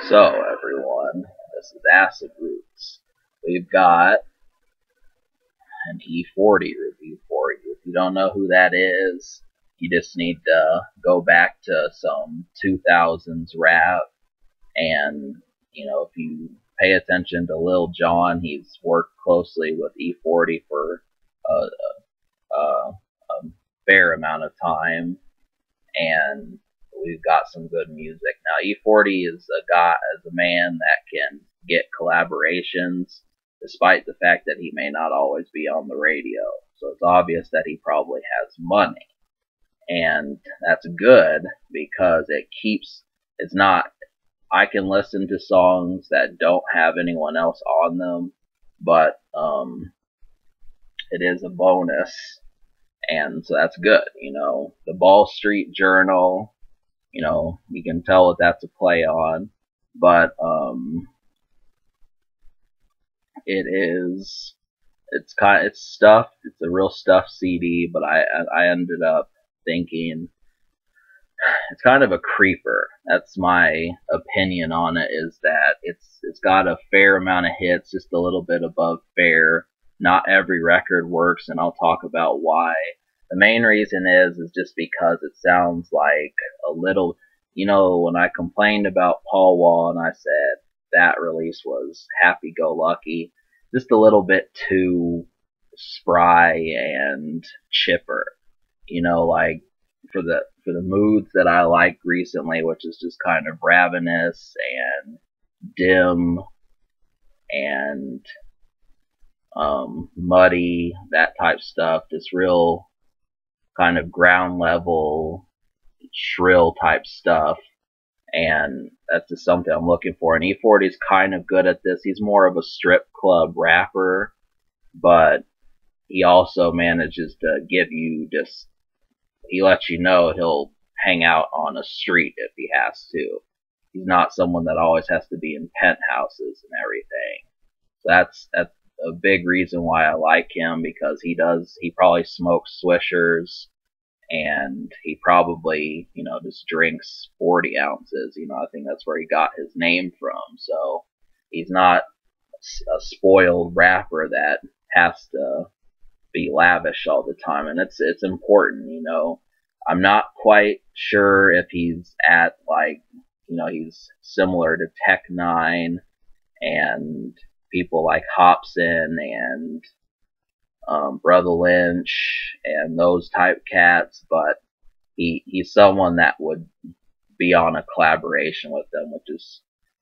So, everyone, this is Acid Roots. We've got an E-40 review for you. If you don't know who that is, you just need to go back to some 2000s rap. And, if you pay attention to Lil Jon, he's worked closely with E-40 for a fair amount of time. And we've got some good music. Now, E-40 is a man that can get collaborations, despite the fact that he may not always be on the radio. So it's obvious that he probably has money. And that's good because it's not, I can listen to songs that don't have anyone else on them, but it is a bonus. And so that's good. The Ball Street Journal, you can tell what that's a play on, but it's stuffed. It's a real stuffed CD, but I ended up thinking it's kind of a creeper. That's my opinion on it, is that it's got a fair amount of hits, just a little bit above fair. Not every record works, and I'll talk about why. The main reason is just because it sounds like a little, when I complained about Paul Wall and I said that release was happy-go-lucky, just a little bit too spry and chipper, like for the moods that I like recently, which is just kind of ravenous and dim and muddy, that type stuff, just real kind of ground level, shrill type stuff, and that's just something I'm looking for. And E-40 is kind of good at this. He's more of a strip club rapper, but he also manages to give you he lets you know he'll hang out on a street if he has to. He's not someone that always has to be in penthouses and everything. So that's a big reason why I like him, because he probably smokes swishers, and he probably, just drinks 40 ounces. I think that's where he got his name from. So he's not a spoiled rapper that has to be lavish all the time, and it's important. I'm not quite sure if he's at he's similar to Tech Nine and people like Hobson and Brother Lynch and those type cats, but he's someone that would be on a collaboration with them,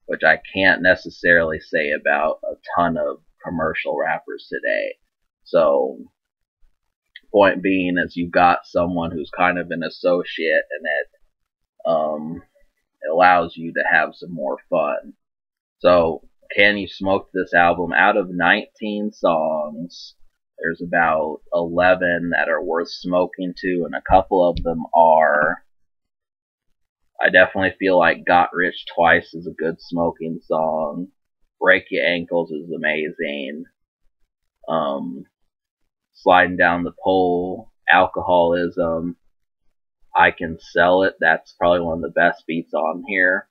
which I can't necessarily say about a ton of commercial rappers today. So, point being is you've got someone who's kind of an associate, and it allows you to have some more fun. So, can you smoke this album? Out of 19 songs, there's about 11 that are worth smoking to, and a couple of them are. I definitely feel like Got Rich Twice is a good smoking song. Break Your Ankles is amazing. Sliding Down the Pole, Alcoholism, I Can Sell It, that's probably one of the best beats on here.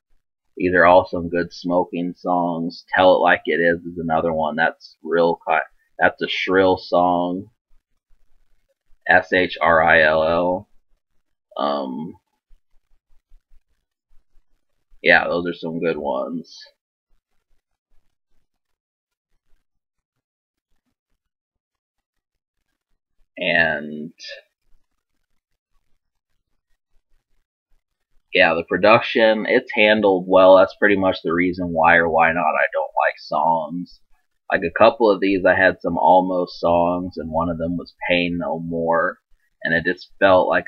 These are all some good smoking songs. Tell It Like It Is another one. That's a shrill song. SHRILL. Yeah, those are some good ones. And yeah, the production, it's handled well. That's pretty much the reason why or why not I don't like songs. Like a couple of these, I had some almost songs, and one of them was Pain No More, and it just felt like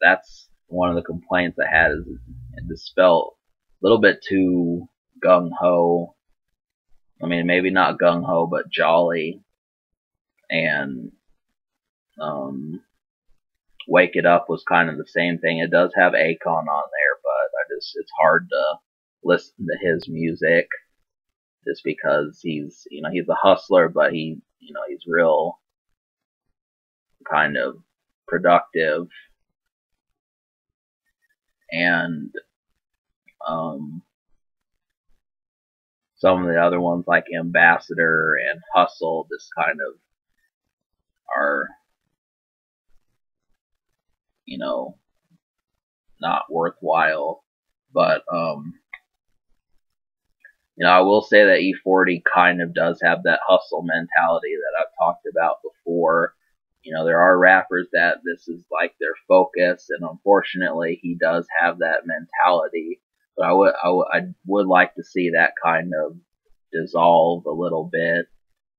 that's one of the complaints I had, is it just felt a little bit too gung-ho. I mean, maybe not gung-ho, but jolly. And Wake It Up was kind of the same thing. It does have Akon on there, but it's hard to listen to his music just because he's a hustler, but he's real kind of productive. And some of the other ones like Ambassador and Hustle just kind of are, you know, not worthwhile. But I will say that E-40 kind of does have that hustle mentality that I've talked about before. There are rappers that this is like their focus, and unfortunately, he does have that mentality. But I would like to see that kind of dissolve a little bit,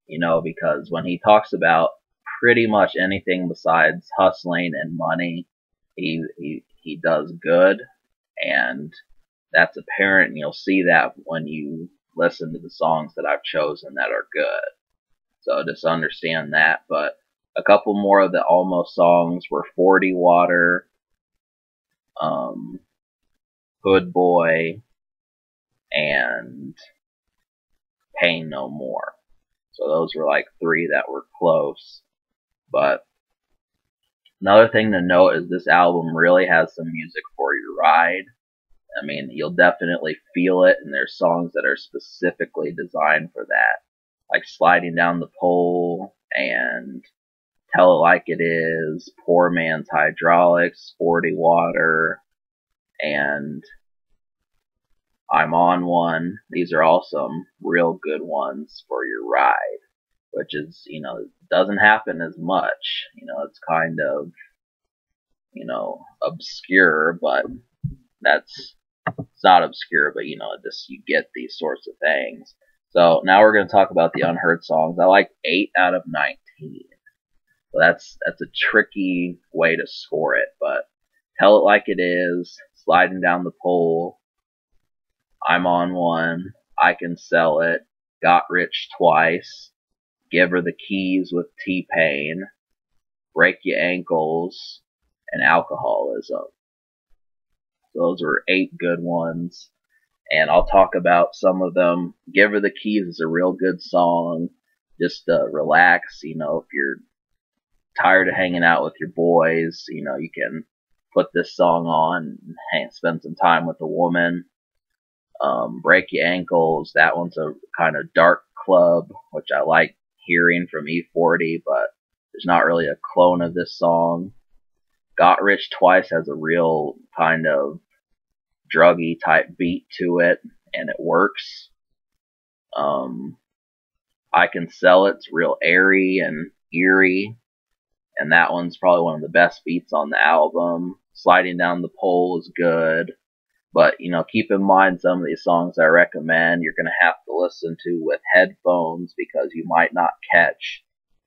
because when he talks about pretty much anything besides hustling and money, he does good, and that's apparent, and you'll see that when you listen to the songs that I've chosen that are good. So just understand that. But a couple more of the almost songs were 40 Water, um, Hood Boy, and Pain No More. So those were like three that were close. But another thing to note is this album really has some music for your ride. I mean, you'll definitely feel it, and there's songs that are specifically designed for that, like Sliding Down the Pole and Tell It Like It Is, Poor Man's Hydraulics, 40 Water, and I'm On One. These are all some real good ones for your ride, which is, doesn't happen as much. It's kind of, obscure, but it's not obscure, but just you get these sorts of things. So now we're going to talk about the unheard songs. I like 8 out of 19. So that's a tricky way to score it, but Tell It Like It Is, Sliding Down the Pole, I'm On One, I Can Sell It, Got Rich Twice, Give Her the Keys with T-Pain, Break Your Ankles, and Alcoholism. Those were 8 good ones, and I'll talk about some of them. Give Her the Keys is a real good song. Just relax, if you're tired of hanging out with your boys, you can put this song on and spend some time with a woman. Break Your Ankles, that one's a kind of dark club, which I like hearing from E-40, but there's not really a clone of this song. Got Rich Twice has a real kind of druggy type beat to it, and it works. I Can Sell It's real airy and eerie, and that one's probably one of the best beats on the album. Sliding Down the Pole is good, but keep in mind some of these songs I recommend you're going to have to listen to with headphones because you might not catch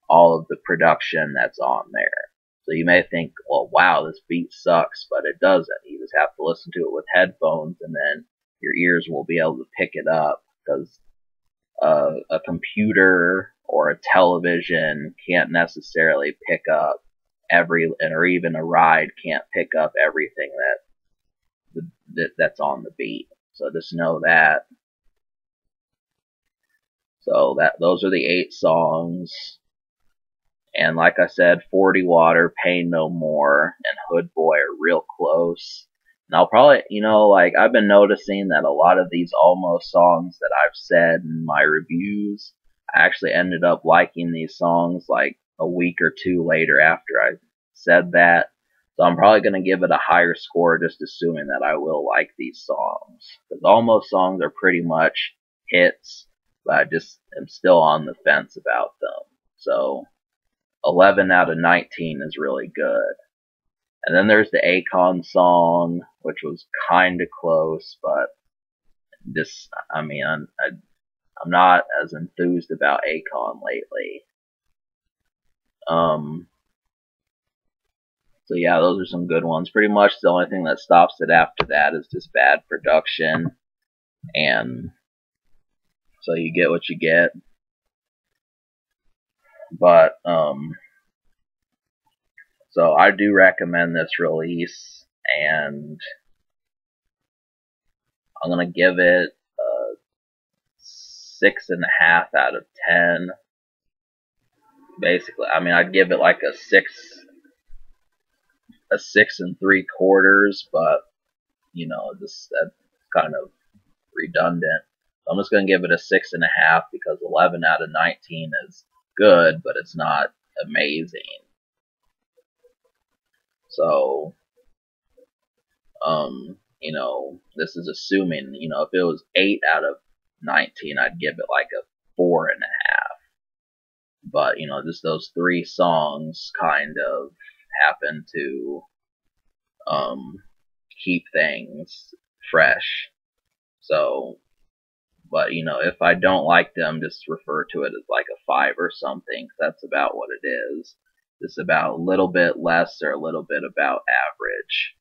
all of the production that's on there. So you may think, well, wow, this beat sucks, but it doesn't. You just have to listen to it with headphones, and then your ears will be able to pick it up, because a computer or a television can't necessarily pick up or even a ride can't pick up everything that's on the beat. So just know that. So those are the 8 songs. And like I said, 40 Water, Pain No More, and Hood Boy are real close. And I'll probably, I've been noticing that a lot of these almost songs that I've said in my reviews, I actually ended up liking these songs like a week or 2 later after I said that. So I'm probably going to give it a higher score, just assuming that I will like these songs. Because almost songs are pretty much hits, but I just am still on the fence about them. So 11 out of 19 is really good. And then there's the Akon song, which was kind of close, but I'm not as enthused about Akon lately. So yeah, those are some good ones. Pretty much the only thing that stops it after that is just bad production, and so you get what you get. But so I do recommend this release, and I'm gonna give it a 6.5 out of 10. Basically, I'd give it like a 6 3/4, but that's kind of redundant. I'm just going to give it a 6.5 because 11 out of 19 is good, but it's not amazing. So, you know, this is assuming, you know, if it was 8 out of 19, I'd give it like a 4.5. But, you know, just those 3 songs kind of happen to, keep things fresh. So, but, you know, if I don't like them, just refer to it as like a 5 or something. That's about what it is. Just about a little bit less or a little bit about average.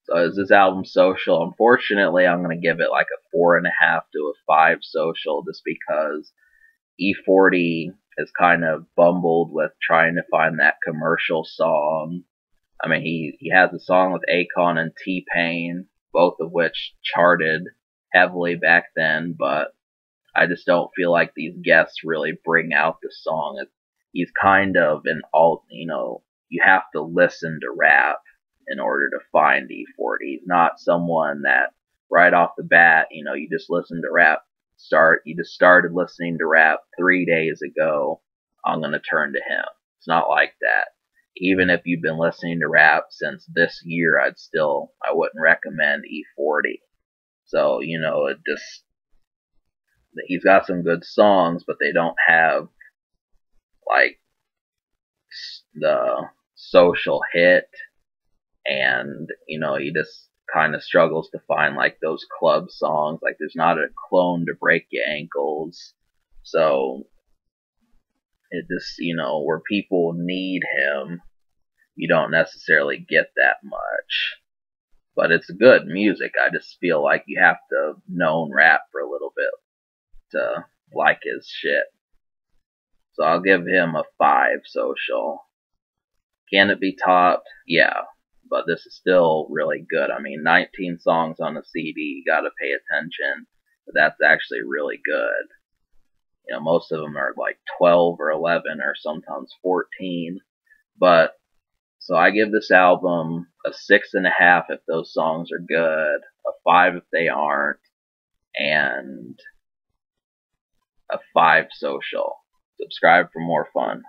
So is this album social? Unfortunately, I'm going to give it like a 4.5 to a 5 social, just because E-40 is kind of bumbled with trying to find that commercial song. I mean, he has a song with Akon and T-Pain, both of which charted heavily back then, but I just don't feel like these guests really bring out the song. He's kind of an alt, you know, you have to listen to rap in order to find E-40. He's not someone that right off the bat, you know, you just listen to rap. You just started listening to rap 3 days ago. I'm gonna turn to him. It's not like that. Even if you've been listening to rap since this year, I wouldn't recommend E-40. So, you know, he's got some good songs, but they don't have like the social hit, and you know, he just kind of struggles to find like those club songs. Like there's not a clone to break your ankles, so it just, you know, where people need him, you don't necessarily get that much. But it's good music. I just feel like you have to known rap for a little bit to like his shit. So I'll give him a 5 social. Can it be topped? Yeah, but this is still really good. I mean, 19 songs on a CD, you gotta pay attention. But that's actually really good. You know, most of them are like 12 or 11 or sometimes 14. But, so I give this album a 6.5 if those songs are good, a 5 if they aren't, and a 5 social. Subscribe for more fun.